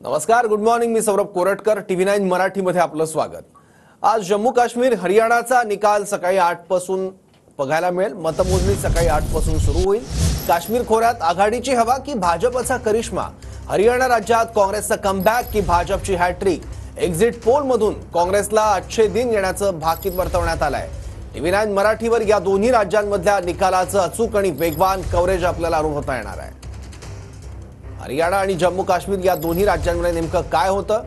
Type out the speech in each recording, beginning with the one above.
नमस्कार, good morning. मी Saurabh Koratkar, TV9 मराठीमध्ये आपलं स्वागत. आज जम्मू काश्मीर हरियाणाचा निकाल सकाळी 8 पासून बघायला मिळेल. मतमोजणी सकाळी 8 पासून सुरू होईल. काश्मीर खोऱ्यात आघाडीची हवा की भाजपचा करिश्मा? हरियाणा राज्यात काँग्रेसचा कमबॅक की भाजपची हॅट्रिक? एक्झिट पोल मधून काँग्रेसला अच्छे दिन येण्याचं भाकीत वर्तवण्यात आलंय. TV9 मराठीवर या दोन्ही राज्यांमधल्या निकालाचं अचूक आणि वेगवान कव्हरेज आपल्याला अनुभवता येणार आहे. हरियाणा आणि जम्मू काश्मीर या दोन्ही राज्यांमध्ये नेमकं काय होतं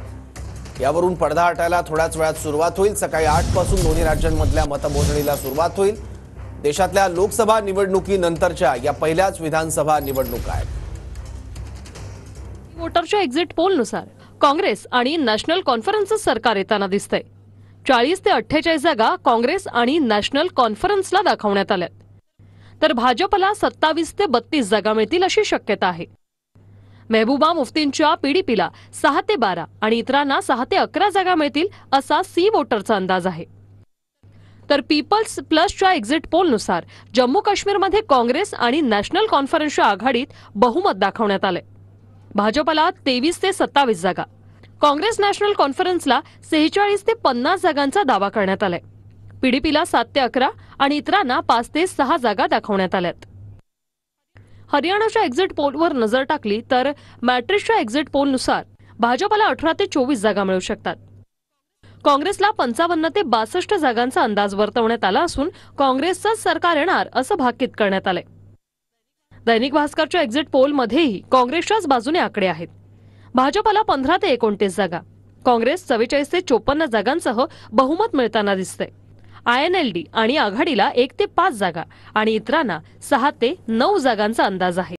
यावरून पडदा हटायला थोड्याच वेळात सुरुवात होईल. सकाळी 8 पासून दोन्ही राज्यांमधल्या मतमोजणीला सुरुवात होईल. देशातल्या लोकसभा निवडणुकीनंतरच्या या पहिल्याच विधानसभा निवडणुका आहेत. वोटरच्या एक्झिट पोलनुसार काँग्रेस आणि नॅशनल कॉन्फरन्सचं सरकार येताना दिसतंय. 40 ते 48 जागा काँग्रेस आणि नॅशनल कॉन्फरन्सला दाखवण्यात आल्यात, तर भाजपला 27 ते 32 जागा मिळतील अशी शक्यता आहे. महबूबा मुफ्तींच्या PDPला 6 ते 12 आणि इतरांना 6 ते 11 जागा मिळतील असा सी वोटरचा अंदाज आहे. तर पीपल्स प्लसच्या एक्झिट पोलनुसार जम्मू काश्मीरमध्ये काँग्रेस आणि नॅशनल कॉन्फरन्सच्या आघाडीत बहुमत दाखवण्यात आलंय. भाजपला 23 ते 27 जागा, काँग्रेस नॅशनल कॉन्फरन्सला 46 ते 50 जागांचा दावा करण्यात आलाय. PDPला 7 ते 11 आणि इतरांना 5 ते 6 जागा दाखवण्यात आल्यात. हरियाणाच्या एक्झिट पोलवर नजर टाकली तर मॅट्रिक्सच्या एक्झिट पोलनुसार भाजपला 18 ते 24 जागा मिळू शकतात. काँग्रेसला 55 ते 62 जागांचा अंदाज वर्तवण्यात आला असून काँग्रेसचंच सरकार येणार असं भाकीत करण्यात आलंय. दैनिक भास्करच्या एक्झिट पोलमध्येही काँग्रेसच्याच बाजूने आकडे आहेत. भाजपला 15 ते 29 जागा, काँग्रेस 44 ते 54 जागांसह बहुमत मिळताना दिसतंय. INLD आणि आघाडीला 1 ते 5 जागा आणि इतरांना 6 ते 9 जागांचा अंदाज आहे.